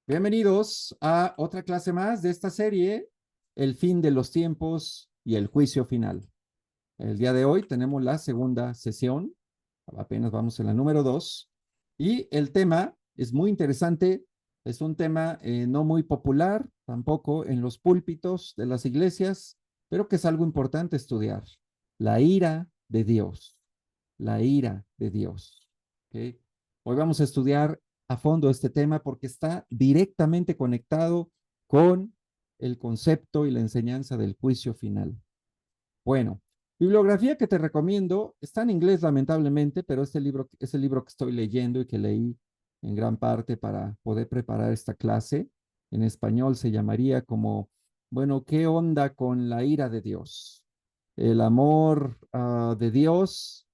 Bienvenidos a otra clase más de esta serie, El fin de los tiempos y el juicio final. El día de hoy tenemos la segunda sesión, apenas vamos en la número 2, y el tema es muy interesante, es un tema no muy popular tampoco en los púlpitos de las iglesias, pero que es algo importante estudiar, la ira de Dios, la ira de Dios. ¿Okay? Hoy vamos a estudiar a fondo este tema porque está directamente conectado con el concepto y la enseñanza del juicio final. Bueno, bibliografía que te recomiendo está en inglés lamentablemente, pero este libro es el libro que estoy leyendo y que leí en gran parte para poder preparar esta clase. En español se llamaría como, bueno, ¿qué onda con la ira de Dios? El amor de Dios,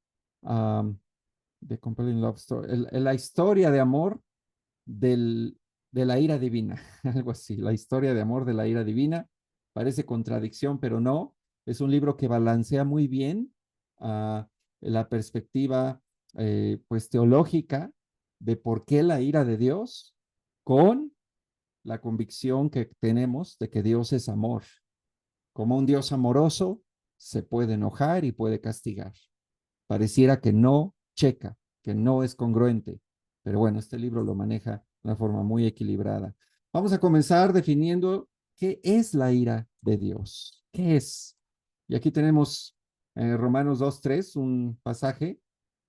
uh, The Compelling Love Story, la historia de amor del, de la ira divina, algo así, la historia de amor de la ira divina. Parece contradicción, pero no. Es un libro que balancea muy bien uh, la perspectiva pues teológica de por qué la ira de Dios con la convicción que tenemos de que Dios es amor. Como un Dios amoroso se puede enojar y puede castigar. Pareciera que no checa, que no es congruente. Pero bueno, este libro lo maneja de una forma muy equilibrada. Vamos a comenzar definiendo qué es la ira de Dios. ¿Qué es? Y aquí tenemos Romanos 2:3, un pasaje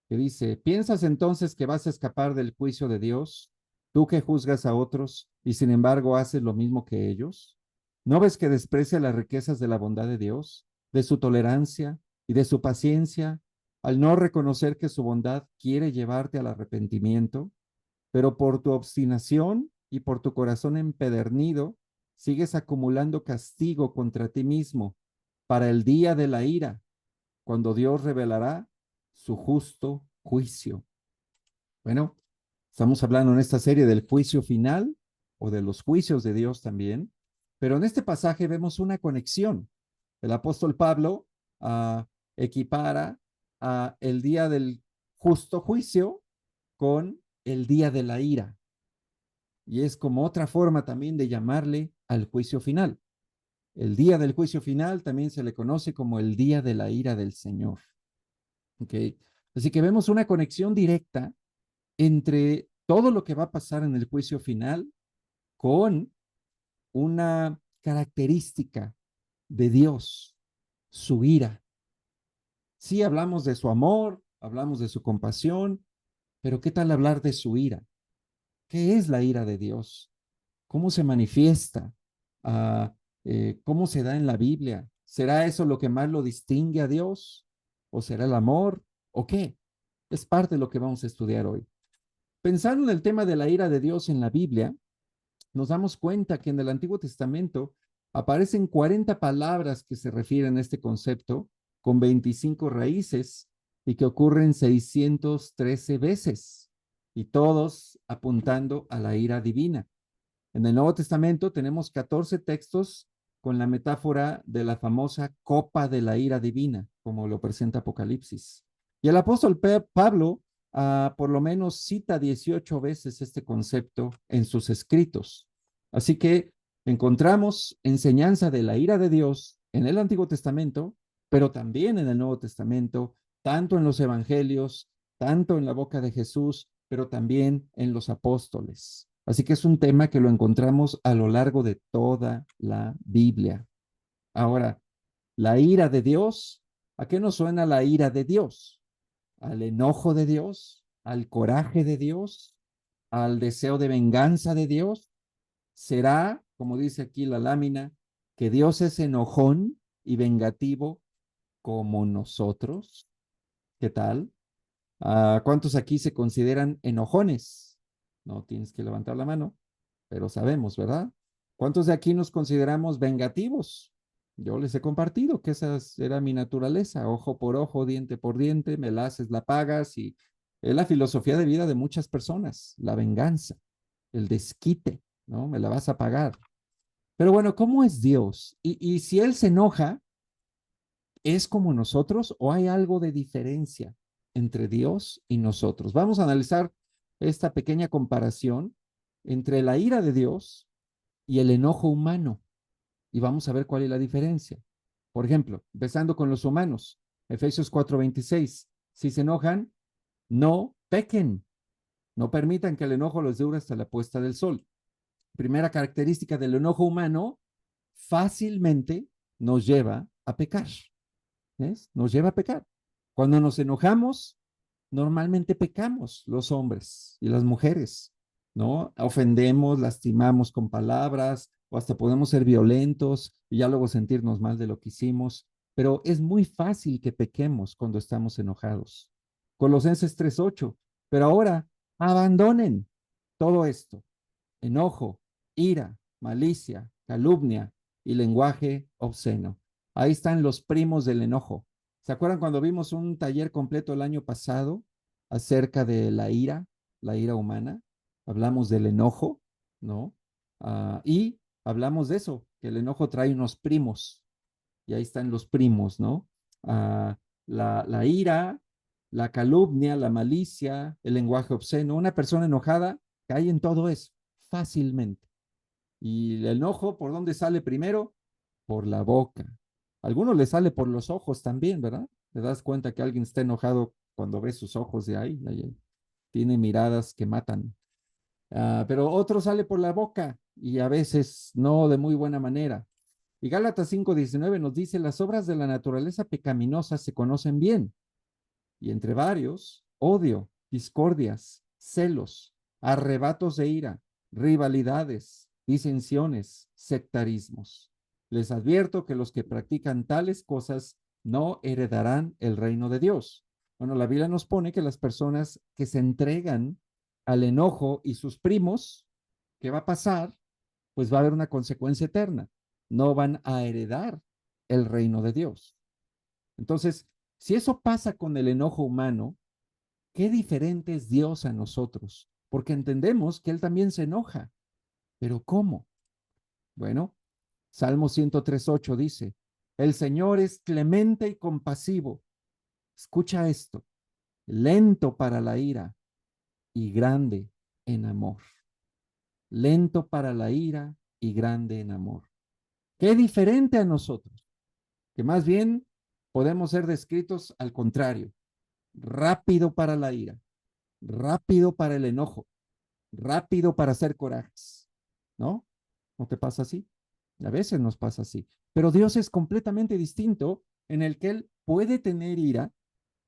que dice, ¿piensas entonces que vas a escapar del juicio de Dios, tú que juzgas a otros y sin embargo haces lo mismo que ellos? ¿No ves que desprecia las riquezas de la bondad de Dios, de su tolerancia y de su paciencia, al no reconocer que su bondad quiere llevarte al arrepentimiento, pero por tu obstinación y por tu corazón empedernido, sigues acumulando castigo contra ti mismo para el día de la ira, cuando Dios revelará su justo juicio? Bueno, estamos hablando en esta serie del juicio final o de los juicios de Dios también, pero en este pasaje vemos una conexión. El apóstol Pablo equipara el día del justo juicio con el día de la ira, y es como otra forma también de llamarle al juicio final. El día del juicio final también se le conoce como el día de la ira del Señor. ¿Okay? Así que vemos una conexión directa entre todo lo que va a pasar en el juicio final con una característica de Dios, su ira. Sí, hablamos de su amor, hablamos de su compasión, pero ¿qué tal hablar de su ira? ¿Qué es la ira de Dios? ¿Cómo se manifiesta? Ah, ¿Cómo se da en la Biblia? ¿Será eso lo que más lo distingue a Dios? ¿O será el amor? ¿O qué? Es parte de lo que vamos a estudiar hoy. Pensando en el tema de la ira de Dios en la Biblia, nos damos cuenta que en el Antiguo Testamento aparecen 40 palabras que se refieren a este concepto, con 25 raíces, y que ocurren 613 veces, y todos apuntando a la ira divina. En el Nuevo Testamento tenemos 14 textos con la metáfora de la famosa copa de la ira divina, como lo presenta Apocalipsis. Y el apóstol Pablo por lo menos cita 18 veces este concepto en sus escritos. Así que encontramos enseñanza de la ira de Dios en el Antiguo Testamento, pero también en el Nuevo Testamento, tanto en los evangelios, tanto en la boca de Jesús, pero también en los apóstoles. Así que es un tema que lo encontramos a lo largo de toda la Biblia. Ahora, la ira de Dios, ¿a qué nos suena la ira de Dios? ¿Al enojo de Dios? ¿Al coraje de Dios? ¿Al deseo de venganza de Dios? ¿Será, como dice aquí la lámina, que Dios es enojón y vengativo como nosotros? ¿Qué tal? ¿Cuántos aquí se consideran enojones? No tienes que levantar la mano, pero sabemos, ¿verdad? ¿Cuántos de aquí nos consideramos vengativos? Yo les he compartido que esa era mi naturaleza, ojo por ojo, diente por diente, me la haces, la pagas, y es la filosofía de vida de muchas personas, la venganza, el desquite, ¿no? Me la vas a pagar. Pero bueno, ¿cómo es Dios? Y si Él se enoja, ¿es como nosotros o hay algo de diferencia entre Dios y nosotros? Vamos a analizar esta pequeña comparación entre la ira de Dios y el enojo humano. Y vamos a ver cuál es la diferencia. Por ejemplo, empezando con los humanos, Efesios 4:26, si se enojan, no pequen, no permitan que el enojo los dure hasta la puesta del sol. Primera característica del enojo humano, fácilmente nos lleva a pecar. ¿Ves? Nos lleva a pecar. Cuando nos enojamos, normalmente pecamos los hombres y las mujeres, ¿no? Ofendemos, lastimamos con palabras o hasta podemos ser violentos y ya luego sentirnos mal de lo que hicimos, pero es muy fácil que pequemos cuando estamos enojados. Colosenses 3:8, pero ahora abandonen todo esto, enojo, ira, malicia, calumnia y lenguaje obsceno. Ahí están los primos del enojo. ¿Se acuerdan cuando vimos un taller completo el año pasado acerca de la ira humana? Hablamos del enojo, ¿no? Y hablamos de eso, que el enojo trae unos primos, y ahí están los primos, ¿no? Ah, la ira, la calumnia, la malicia, el lenguaje obsceno. Una persona enojada cae en todo eso fácilmente. Y el enojo, ¿por dónde sale primero? Por la boca. A algunos le sale por los ojos también, ¿verdad? Te das cuenta que alguien está enojado cuando ves sus ojos de ahí. Tiene miradas que matan. Pero otro sale por la boca y a veces no de muy buena manera. Y Gálatas 5:19 nos dice, las obras de la naturaleza pecaminosa se conocen bien, y entre varios, odio, discordias, celos, arrebatos de ira, rivalidades, disensiones, sectarismos. Les advierto que los que practican tales cosas no heredarán el reino de Dios. Bueno, la Biblia nos pone que las personas que se entregan al enojo y sus primos, ¿qué va a pasar? Pues va a haber una consecuencia eterna. No van a heredar el reino de Dios. Entonces, si eso pasa con el enojo humano, qué diferente es Dios a nosotros, porque entendemos que Él también se enoja. ¿Pero cómo? Bueno, Salmo 103:8 dice, el Señor es clemente y compasivo. Escucha esto, lento para la ira y grande en amor. Lento para la ira y grande en amor. Qué diferente a nosotros, que más bien podemos ser descritos al contrario, rápido para la ira, rápido para el enojo, rápido para hacer corajes, ¿no? ¿No te pasa así? A veces nos pasa así. Pero Dios es completamente distinto en el que Él puede tener ira,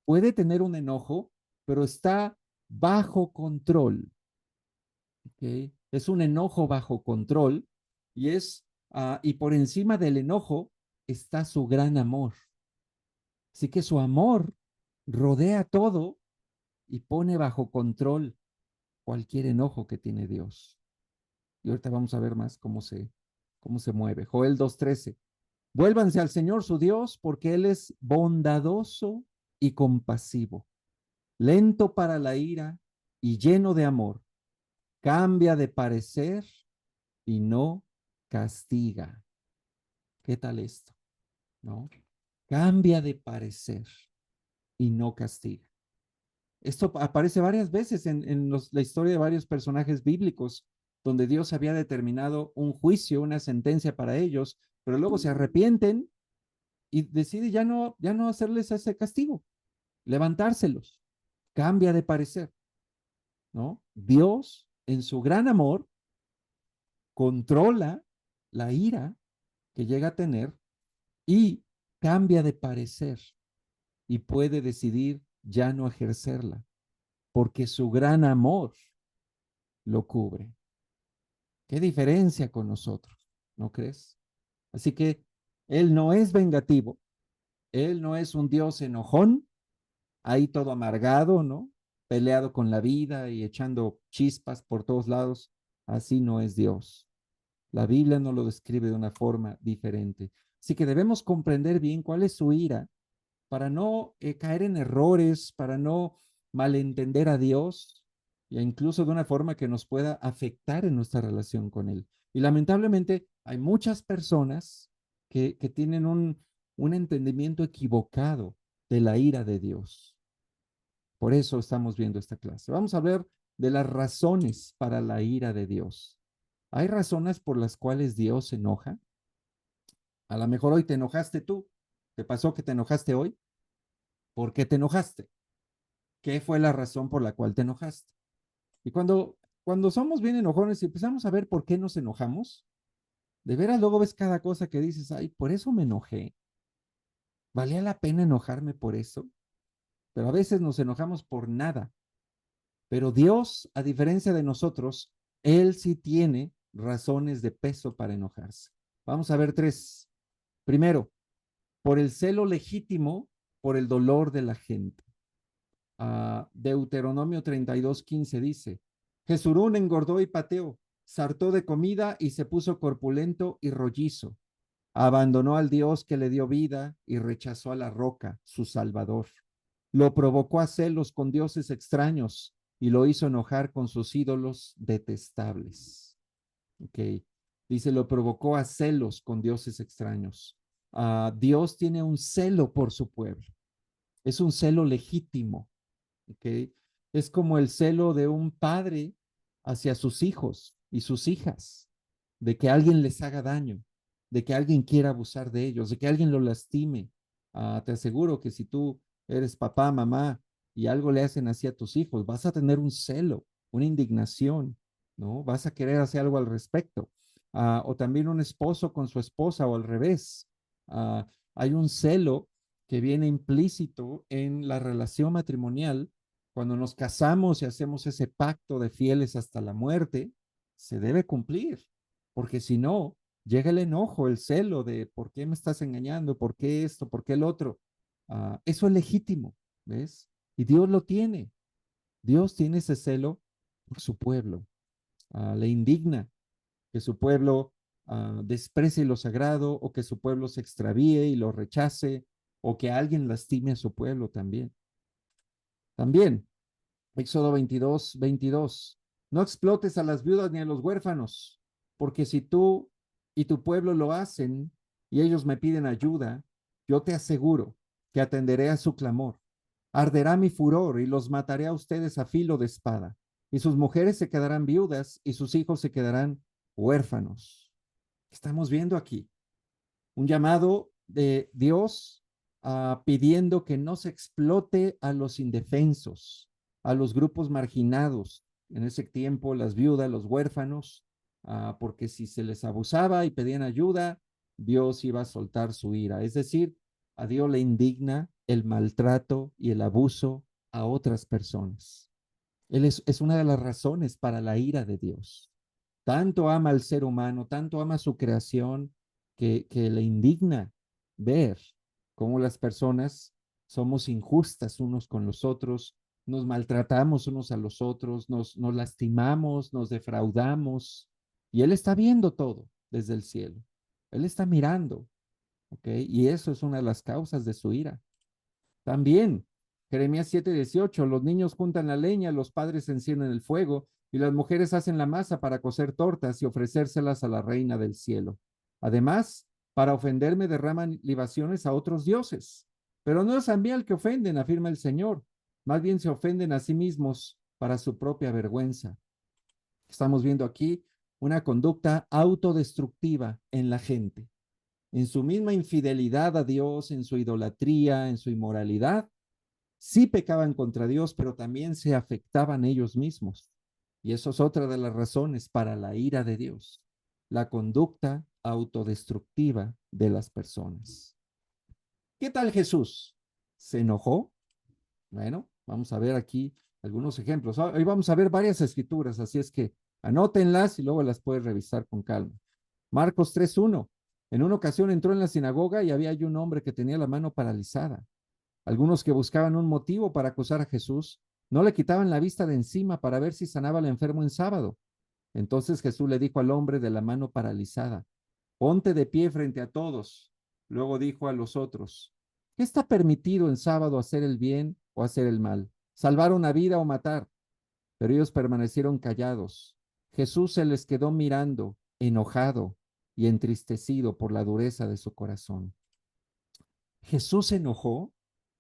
puede tener un enojo, pero está bajo control. ¿Okay? Es un enojo bajo control y y por encima del enojo está su gran amor. Así que su amor rodea todo y pone bajo control cualquier enojo que tiene Dios. Y ahorita vamos a ver más cómo se mueve. Joel 2:13. Vuélvanse al Señor su Dios porque Él es bondadoso y compasivo, lento para la ira y lleno de amor. Cambia de parecer y no castiga. ¿Qué tal esto? ¿No? Cambia de parecer y no castiga. Esto aparece varias veces en la historia de varios personajes bíblicos, donde Dios había determinado un juicio, una sentencia para ellos, pero luego se arrepienten y decide ya no hacerles ese castigo, levantárselos, cambia de parecer, ¿no? Dios, en su gran amor, controla la ira que llega a tener y cambia de parecer y puede decidir ya no ejercerla, porque su gran amor lo cubre. ¿Qué diferencia con nosotros? ¿No crees? Así que Él no es vengativo, Él no es un Dios enojón, ahí todo amargado, ¿no? Peleado con la vida y echando chispas por todos lados. Así no es Dios. La Biblia nos lo describe de una forma diferente. Así que debemos comprender bien cuál es su ira para no caer en errores, para no malentender a Dios e incluso de una forma que nos pueda afectar en nuestra relación con Él. Y lamentablemente hay muchas personas que tienen un entendimiento equivocado de la ira de Dios. Por eso estamos viendo esta clase. Vamos a ver de las razones para la ira de Dios. ¿Hay razones por las cuales Dios se enoja? A lo mejor hoy te enojaste tú. ¿Te pasó que te enojaste hoy? ¿Por qué te enojaste? ¿Qué fue la razón por la cual te enojaste? Y cuando somos bien enojones y empezamos a ver por qué nos enojamos, de veras luego ves cada cosa que dices, ay, por eso me enojé. ¿Valía la pena enojarme por eso? Pero a veces nos enojamos por nada. Pero Dios, a diferencia de nosotros, Él sí tiene razones de peso para enojarse. Vamos a ver tres. Primero, por el celo legítimo, por el dolor de la gente. Deuteronomio 32:15 dice, Jesurún engordó y pateó, se hartó de comida y se puso corpulento y rollizo. Abandonó al Dios que le dio vida y rechazó a la roca, su Salvador. Lo provocó a celos con dioses extraños y lo hizo enojar con sus ídolos detestables. Ok, dice, lo provocó a celos con dioses extraños. Dios tiene un celo por su pueblo. Es un celo legítimo. ¿Ok? Es como el celo de un padre hacia sus hijos y sus hijas, de que alguien les haga daño, de que alguien quiera abusar de ellos, de que alguien lo lastime. Te aseguro que si tú eres papá, mamá y algo le hacen así a tus hijos, vas a tener un celo, una indignación, ¿no? Vas a querer hacer algo al respecto. O también un esposo con su esposa o al revés. Hay un celo que viene implícito en la relación matrimonial. Cuando nos casamos y hacemos ese pacto de fieles hasta la muerte, se debe cumplir, porque si no, llega el enojo, el celo de por qué me estás engañando, por qué esto, por qué el otro. Eso es legítimo, ¿ves? Y Dios lo tiene. Dios tiene ese celo por su pueblo. Le indigna que su pueblo desprecie lo sagrado o que su pueblo se extravíe y lo rechace o que alguien lastime a su pueblo también. También, Éxodo 22:22. No explotes a las viudas ni a los huérfanos, porque si tú y tu pueblo lo hacen y ellos me piden ayuda, yo te aseguro que atenderé a su clamor. Arderá mi furor y los mataré a ustedes a filo de espada, y sus mujeres se quedarán viudas y sus hijos se quedarán huérfanos. Estamos viendo aquí un llamado de Dios pidiendo que no se explote a los indefensos, a los grupos marginados, en ese tiempo las viudas, los huérfanos, porque si se les abusaba y pedían ayuda, Dios iba a soltar su ira. Es decir, a Dios le indigna el maltrato y el abuso a otras personas. Él es una de las razones para la ira de Dios. Tanto ama al ser humano, tanto ama su creación, que le indigna ver cómo las personas somos injustas unos con los otros, nos maltratamos unos a los otros, nos lastimamos, nos defraudamos, y Él está viendo todo desde el cielo. Él está mirando, ¿ok? Y eso es una de las causas de su ira. También, Jeremías 7:18, los niños juntan la leña, los padres encienden el fuego y las mujeres hacen la masa para cocer tortas y ofrecérselas a la reina del cielo. Además, para ofenderme derraman libaciones a otros dioses. Pero no es a mí al que ofenden, afirma el Señor. Más bien se ofenden a sí mismos para su propia vergüenza. Estamos viendo aquí una conducta autodestructiva en la gente. En su misma infidelidad a Dios, en su idolatría, en su inmoralidad, sí pecaban contra Dios, pero también se afectaban ellos mismos. Y eso es otra de las razones para la ira de Dios, la conducta autodestructiva de las personas. ¿Qué tal Jesús? ¿Se enojó? Bueno, vamos a ver aquí algunos ejemplos. Hoy vamos a ver varias escrituras, así es que anótenlas y luego las puedes revisar con calma. Marcos 3:1. En una ocasión entró en la sinagoga y había allí un hombre que tenía la mano paralizada. Algunos que buscaban un motivo para acusar a Jesús no le quitaban la vista de encima para ver si sanaba al enfermo en sábado. Entonces Jesús le dijo al hombre de la mano paralizada, ponte de pie frente a todos. Luego dijo a los otros, ¿qué está permitido en sábado hacer el bien o hacer el mal? Salvar una vida o matar. Pero ellos permanecieron callados. Jesús se les quedó mirando, enojado y entristecido por la dureza de su corazón. Jesús se enojó.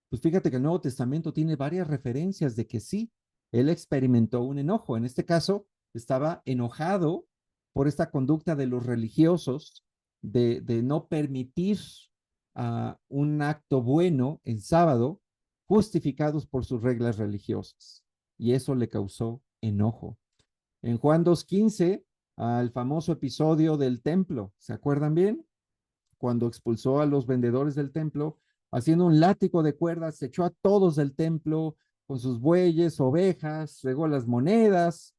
Pues fíjate que el Nuevo Testamento tiene varias referencias de que sí, él experimentó un enojo. En este caso, estaba enojado por esta conducta de los religiosos de no permitir un acto bueno en sábado, justificados por sus reglas religiosas. Y eso le causó enojo. En Juan 2:15, al famoso episodio del templo, ¿se acuerdan bien? Cuando expulsó a los vendedores del templo, haciendo un látigo de cuerdas, se echó a todos del templo con sus bueyes, ovejas, regó las monedas,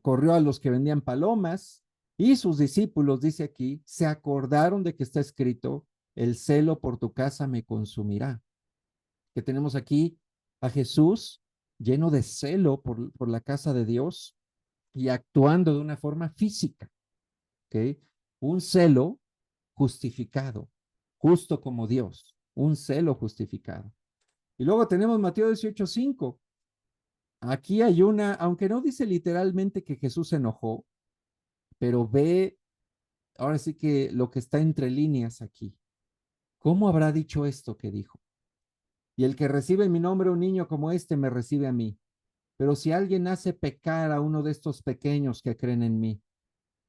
corrió a los que vendían palomas, y sus discípulos, dice aquí, se acordaron de que está escrito, el celo por tu casa me consumirá. Que tenemos aquí a Jesús lleno de celo por la casa de Dios y actuando de una forma física, ¿ok? Un celo justificado, justo como Dios, un celo justificado. Y luego tenemos Mateo 18:5. Aquí hay aunque no dice literalmente que Jesús se enojó, pero ve ahora sí que lo que está entre líneas aquí. ¿Cómo habrá dicho esto que dijo? Y el que recibe en mi nombre un niño como este me recibe a mí. Pero si alguien hace pecar a uno de estos pequeños que creen en mí,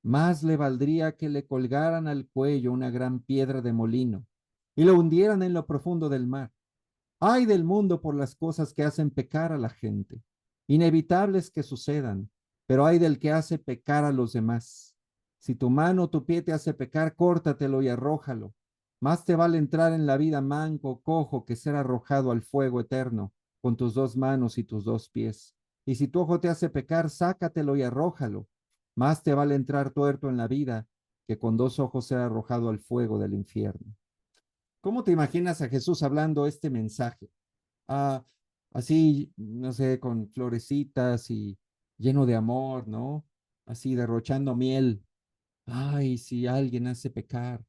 más le valdría que le colgaran al cuello una gran piedra de molino y lo hundieran en lo profundo del mar. Ay del mundo por las cosas que hacen pecar a la gente, inevitables que sucedan, pero ay del que hace pecar a los demás. Si tu mano o tu pie te hace pecar, córtatelo y arrójalo. Más te vale entrar en la vida manco o cojo que ser arrojado al fuego eterno con tus dos manos y tus dos pies. Y si tu ojo te hace pecar, sácatelo y arrójalo. Más te vale entrar tuerto en la vida que con dos ojos ser arrojado al fuego del infierno. ¿Cómo te imaginas a Jesús hablando este mensaje? Ah, así, no sé, con florecitas y lleno de amor, ¿no? Así derrochando miel. Ay, si alguien hace pecar,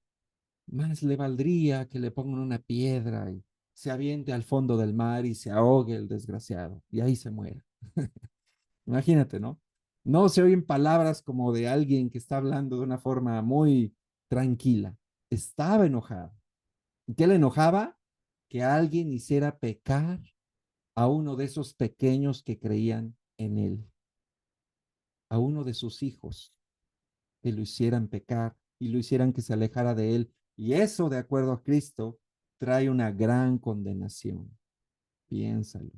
más le valdría que le pongan una piedra y se aviente al fondo del mar y se ahogue el desgraciado y ahí se muera. Imagínate, ¿no? No se oyen palabras como de alguien que está hablando de una forma muy tranquila. Estaba enojado. ¿Y qué le enojaba? Que alguien hiciera pecar a uno de esos pequeños que creían en él, a uno de sus hijos, que lo hicieran pecar y lo hicieran que se alejara de él. Y eso, de acuerdo a Cristo, trae una gran condenación. Piénsalo.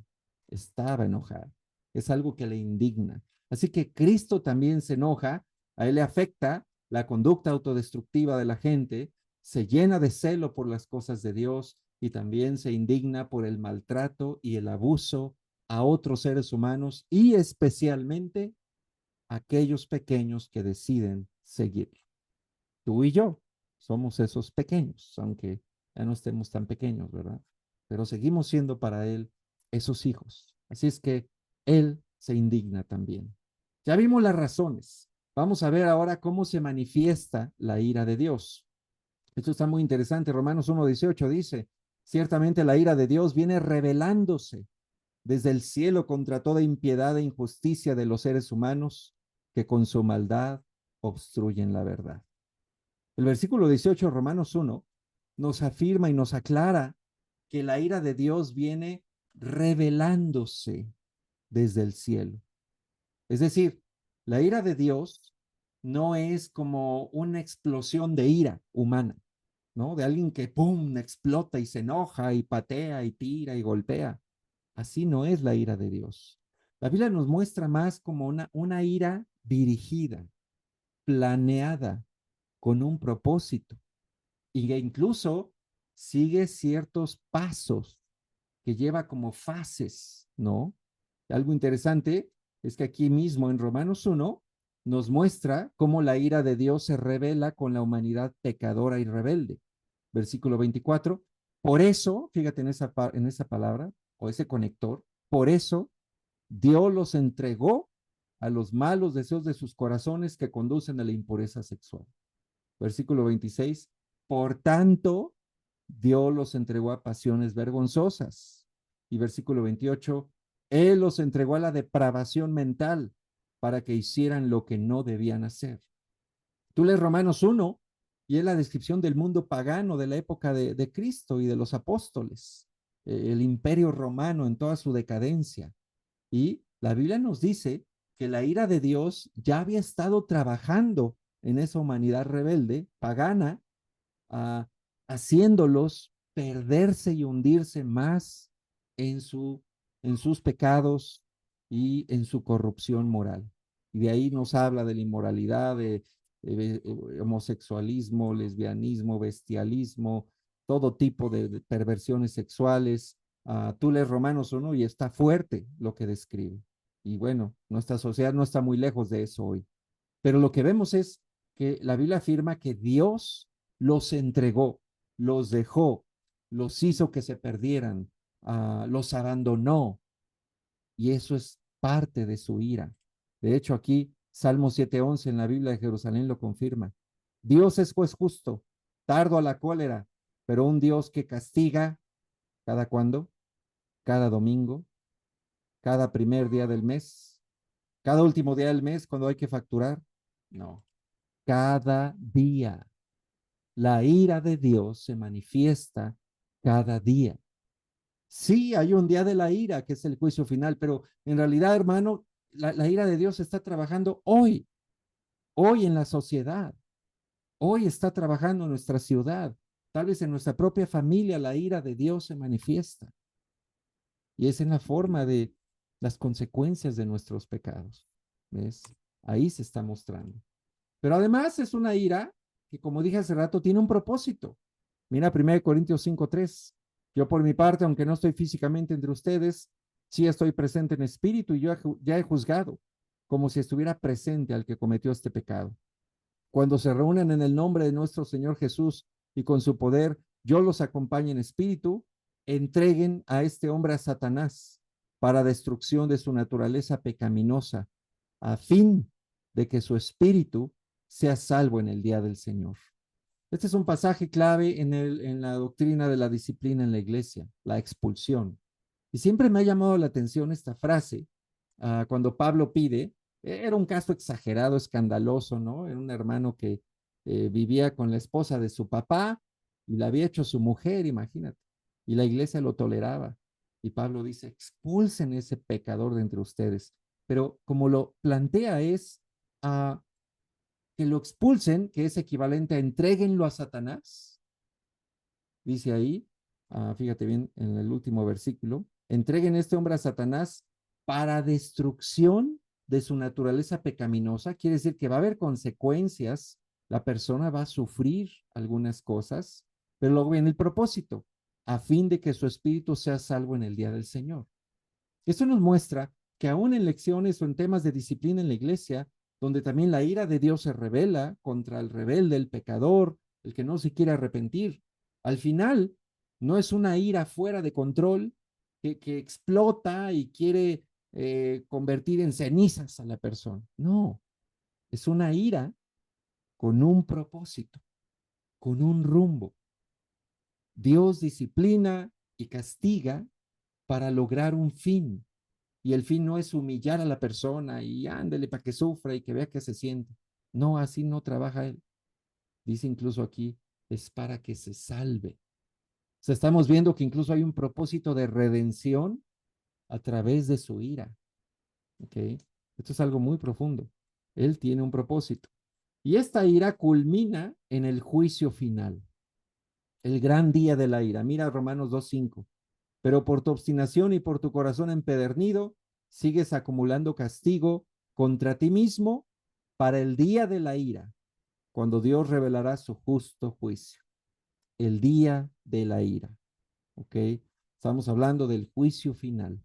Estaba enojado. Es algo que le indigna. Así que Cristo también se enoja, a él le afecta la conducta autodestructiva de la gente, se llena de celo por las cosas de Dios y también se indigna por el maltrato y el abuso a otros seres humanos y especialmente aquellos pequeños que deciden seguirlo. Tú y yo somos esos pequeños, aunque ya no estemos tan pequeños, ¿verdad? Pero seguimos siendo para Él esos hijos. Así es que Él se indigna también. Ya vimos las razones. Vamos a ver ahora cómo se manifiesta la ira de Dios. Esto está muy interesante. Romanos 1:18 dice, ciertamente la ira de Dios viene revelándose desde el cielo contra toda impiedad e injusticia de los seres humanos que con su maldad obstruyen la verdad. El versículo 18, Romanos 1, nos afirma y nos aclara que la ira de Dios viene revelándose desde el cielo. Es decir, la ira de Dios no es como una explosión de ira humana, ¿no? De alguien que, ¡pum!, explota y se enoja y patea y tira y golpea. Así no es la ira de Dios. La Biblia nos muestra más como una ira dirigida, planeada, con un propósito y que incluso sigue ciertos pasos que lleva como fases, ¿no? Algo interesante es que aquí mismo en Romanos 1 nos muestra cómo la ira de Dios se revela con la humanidad pecadora y rebelde. Versículo 24. Por eso, fíjate en esa palabra o ese conector, por eso Dios los entregó a los malos deseos de sus corazones que conducen a la impureza sexual. Versículo 26. Por tanto, Dios los entregó a pasiones vergonzosas. Y versículo 28, Él los entregó a la depravación mental para que hicieran lo que no debían hacer. Tú lees Romanos 1 y es la descripción del mundo pagano de la época de Cristo y de los apóstoles, el imperio romano en toda su decadencia. Y La Biblia nos dice que la ira de Dios ya había estado trabajando en esa humanidad rebelde, pagana, uh, haciéndolos perderse y hundirse más en, en sus pecados y en su corrupción moral. Y de ahí nos habla de la inmoralidad, de homosexualismo, lesbianismo, bestialismo, todo tipo de perversiones sexuales. Tú lees Romanos 1 y está fuerte lo que describe. Y bueno, nuestra sociedad no está muy lejos de eso hoy. Pero lo que vemos es que la Biblia afirma que Dios los entregó, los dejó, los hizo que se perdieran, los abandonó, y eso es parte de su ira. De hecho, aquí Salmo 7:11 en la Biblia de Jerusalén lo confirma. Dios es juez justo, tardo a la cólera, pero un Dios que castiga cada cuándo, cada domingo, cada primer día del mes, cada último día del mes cuando hay que facturar. No, cada día. La ira de Dios se manifiesta cada día. Sí, hay un día de la ira, que es el juicio final, pero en realidad, hermano, la ira de Dios está trabajando hoy, hoy en la sociedad, hoy está trabajando en nuestra ciudad, tal vez en nuestra propia familia, la ira de Dios se manifiesta. Y es en la forma de las consecuencias de nuestros pecados. ¿Ves? Ahí se está mostrando. Pero además es una ira que, como dije hace rato, tiene un propósito. Mira 1 Corintios 5:3. Yo por mi parte, aunque no estoy físicamente entre ustedes, sí estoy presente en espíritu y yo ya he juzgado, como si estuviera presente al que cometió este pecado. Cuando se reúnen en el nombre de nuestro Señor Jesús y con su poder, yo los acompaño en espíritu, entreguen a este hombre a Satanás para destrucción de su naturaleza pecaminosa, a fin de que su espíritu sea salvo en el día del Señor. Este es un pasaje clave en la doctrina de la disciplina en la iglesia, la expulsión. Y siempre me ha llamado la atención esta frase, cuando Pablo pide, era un caso exagerado, escandaloso, ¿no? Era un hermano que vivía con la esposa de su papá y la había hecho su mujer, imagínate. Y la iglesia lo toleraba. Y Pablo dice, expulsen ese pecador de entre ustedes. Pero como lo plantea es, uh, que lo expulsen, que es equivalente a entréguenlo a Satanás, dice ahí, fíjate bien en el último versículo, entreguen este hombre a Satanás para destrucción de su naturaleza pecaminosa, quiere decir que va a haber consecuencias, la persona va a sufrir algunas cosas, pero luego viene el propósito, a fin de que su espíritu sea salvo en el día del Señor. Esto nos muestra que aún en lecciones o en temas de disciplina en la iglesia, donde también la ira de Dios se revela contra el rebelde, el pecador, el que no se quiere arrepentir, al final no es una ira fuera de control que explota y quiere convertir en cenizas a la persona. No, es una ira con un propósito, con un rumbo. Dios disciplina y castiga para lograr un fin. Y el fin no es humillar a la persona y ándele para que sufra y que vea que se siente. No, así no trabaja él. Dice incluso aquí, es para que se salve. O sea, estamos viendo que incluso hay un propósito de redención a través de su ira. ¿Ok? Esto es algo muy profundo. Él tiene un propósito. Y esta ira culmina en el juicio final, el gran día de la ira. Mira Romanos 2:5. Pero por tu obstinación y por tu corazón empedernido, sigues acumulando castigo contra ti mismo para el día de la ira, cuando Dios revelará su justo juicio. El día de la ira. ¿Ok? Estamos hablando del juicio final.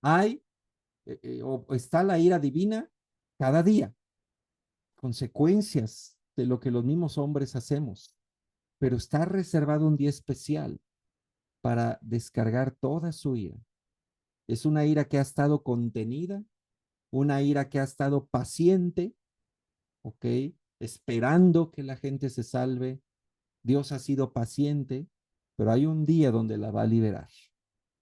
Hay, o está la ira divina cada día, consecuencias de lo que los mismos hombres hacemos, pero está reservado un día especial para descargar toda su ira. Es una ira que ha estado contenida, una ira que ha estado paciente, ¿ok? Esperando que la gente se salve. Dios ha sido paciente, pero hay un día donde la va a liberar,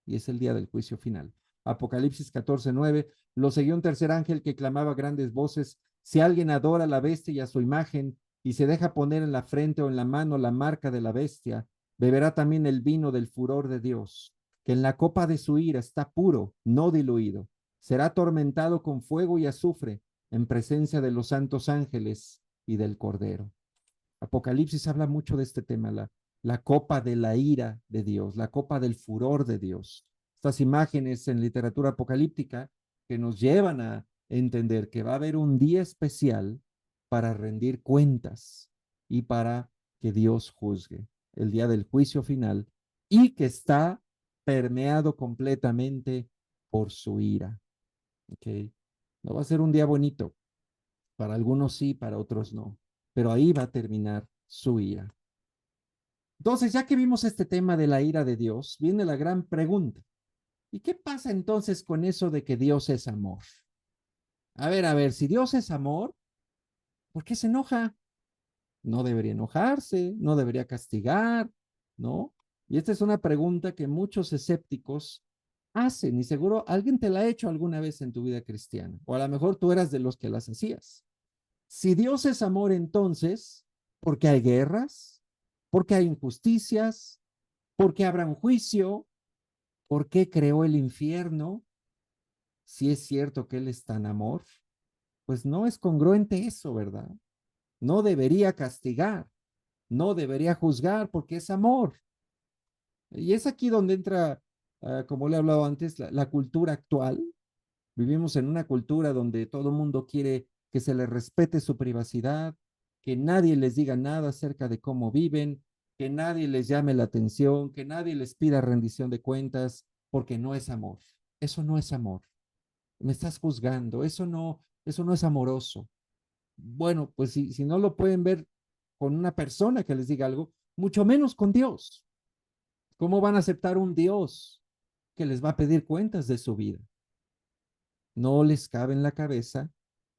y es el día del juicio final. Apocalipsis 14:9, lo seguía un tercer ángel que clamaba a grandes voces, si alguien adora a la bestia y a su imagen, y se deja poner en la frente o en la mano la marca de la bestia, beberá también el vino del furor de Dios, que en la copa de su ira está puro, no diluido. Será atormentado con fuego y azufre en presencia de los santos ángeles y del Cordero. Apocalipsis habla mucho de este tema, la copa de la ira de Dios, la copa del furor de Dios. Estas imágenes en literatura apocalíptica que nos llevan a entender que va a haber un día especial para rendir cuentas y para que Dios juzgue, el día del juicio final, y que está permeado completamente por su ira. ¿Okay? No va a ser un día bonito, para algunos sí, para otros no, pero ahí va a terminar su ira. Entonces, ya que vimos este tema de la ira de Dios, viene la gran pregunta. ¿Y qué pasa entonces con eso de que Dios es amor? A ver, si Dios es amor, ¿por qué se enoja? No debería enojarse, no debería castigar, ¿no? Y esta es una pregunta que muchos escépticos hacen y seguro alguien te la ha hecho alguna vez en tu vida cristiana, o a lo mejor tú eras de los que las hacías. Si Dios es amor, entonces, ¿por qué hay guerras? ¿Por qué hay injusticias? ¿Por qué habrá un juicio? ¿Por qué creó el infierno? Si es cierto que Él es tan amor, pues no es congruente eso, ¿verdad? No debería castigar, no debería juzgar porque es amor. Y es aquí donde entra, como le he hablado antes, la cultura actual. Vivimos en una cultura donde todo el mundo quiere que se les respete su privacidad, que nadie les diga nada acerca de cómo viven, que nadie les llame la atención, que nadie les pida rendición de cuentas, porque no es amor. Eso no es amor. Me estás juzgando, eso no es amoroso. Bueno, pues si no lo pueden ver con una persona que les diga algo, mucho menos con Dios. ¿Cómo van a aceptar un Dios que les va a pedir cuentas de su vida? No les cabe en la cabeza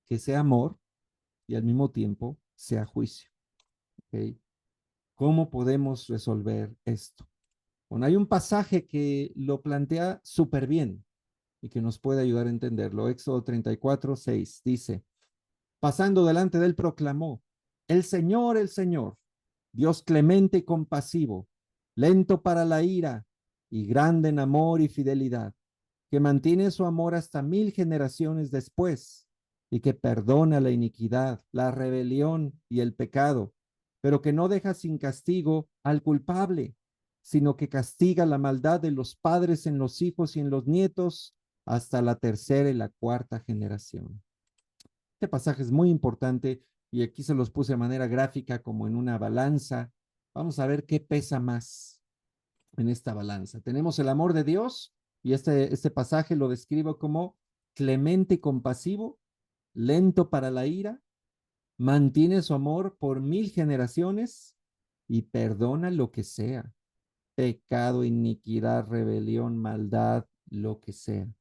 que sea amor y al mismo tiempo sea juicio. ¿Okay? ¿Cómo podemos resolver esto? Bueno, hay un pasaje que lo plantea súper bien y que nos puede ayudar a entenderlo. Éxodo 34:6 dice, pasando delante de él proclamó, el Señor, Dios clemente y compasivo, lento para la ira y grande en amor y fidelidad, que mantiene su amor hasta 1000 generaciones después y que perdona la iniquidad, la rebelión y el pecado, pero que no deja sin castigo al culpable, sino que castiga la maldad de los padres en los hijos y en los nietos hasta la tercera y la cuarta generación. Este pasaje es muy importante y aquí se los puse de manera gráfica como en una balanza. Vamos a ver qué pesa más en esta balanza. Tenemos el amor de Dios y este pasaje lo describo como clemente y compasivo, lento para la ira, mantiene su amor por 1000 generaciones y perdona lo que sea, pecado, iniquidad, rebelión, maldad, lo que sea.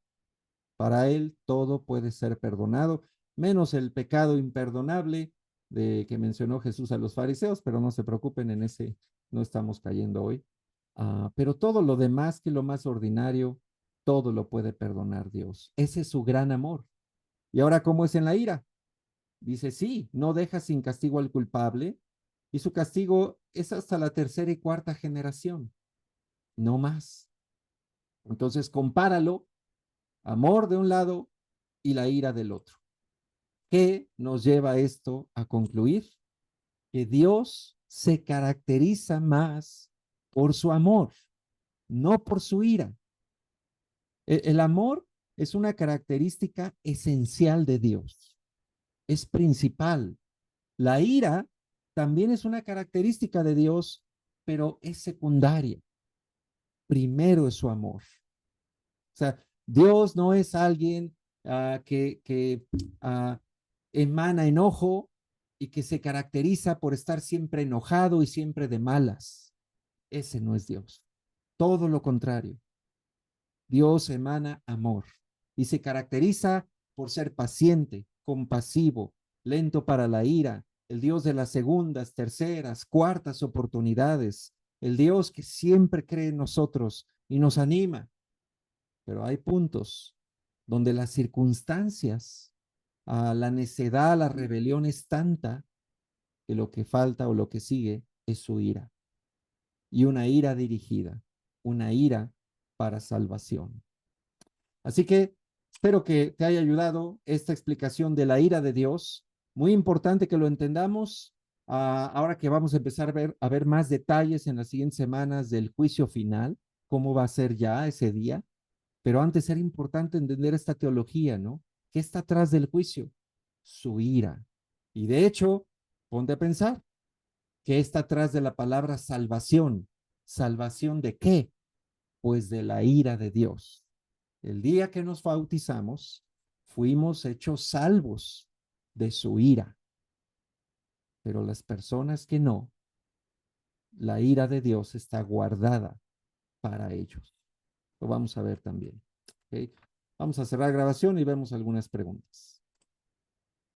Para él todo puede ser perdonado, menos el pecado imperdonable de que mencionó Jesús a los fariseos, pero no se preocupen, en ese no estamos cayendo hoy. Pero todo lo demás que lo más ordinario, todo lo puede perdonar Dios. Ese es su gran amor. Y ahora, ¿cómo es en la ira? Dice, sí, no deja sin castigo al culpable y su castigo es hasta la tercera y cuarta generación, no más. Entonces, compáralo, amor de un lado y la ira del otro. ¿Qué nos lleva esto a concluir? Que Dios se caracteriza más por su amor, no por su ira. El amor es una característica esencial de Dios, es principal. La ira también es una característica de Dios, pero es secundaria. Primero es su amor. O sea, Dios no es alguien que emana enojo y que se caracteriza por estar siempre enojado y siempre de malas. Ese no es Dios. Todo lo contrario. Dios emana amor y se caracteriza por ser paciente, compasivo, lento para la ira, el Dios de las segundas, terceras, cuartas oportunidades, el Dios que siempre cree en nosotros y nos anima. Pero hay puntos donde las circunstancias, la necedad, la rebelión es tanta que lo que falta o lo que sigue es su ira. Y una ira dirigida, una ira para salvación. Así que Espero que te haya ayudado esta explicación de la ira de Dios. Muy importante que lo entendamos. Ahora que vamos a empezar a ver más detalles en las siguientes semanas del juicio final, cómo va a ser ya ese día. Pero antes era importante entender esta teología, ¿no? ¿Qué está atrás del juicio? Su ira. Y de hecho, ponte a pensar, ¿qué está atrás de la palabra salvación? ¿Salvación de qué? Pues de la ira de Dios. El día que nos bautizamos, fuimos hechos salvos de su ira, pero las personas que no, la ira de Dios está guardada para ellos. Lo vamos a ver también. ¿Okay? Vamos a cerrar grabación y vemos algunas preguntas.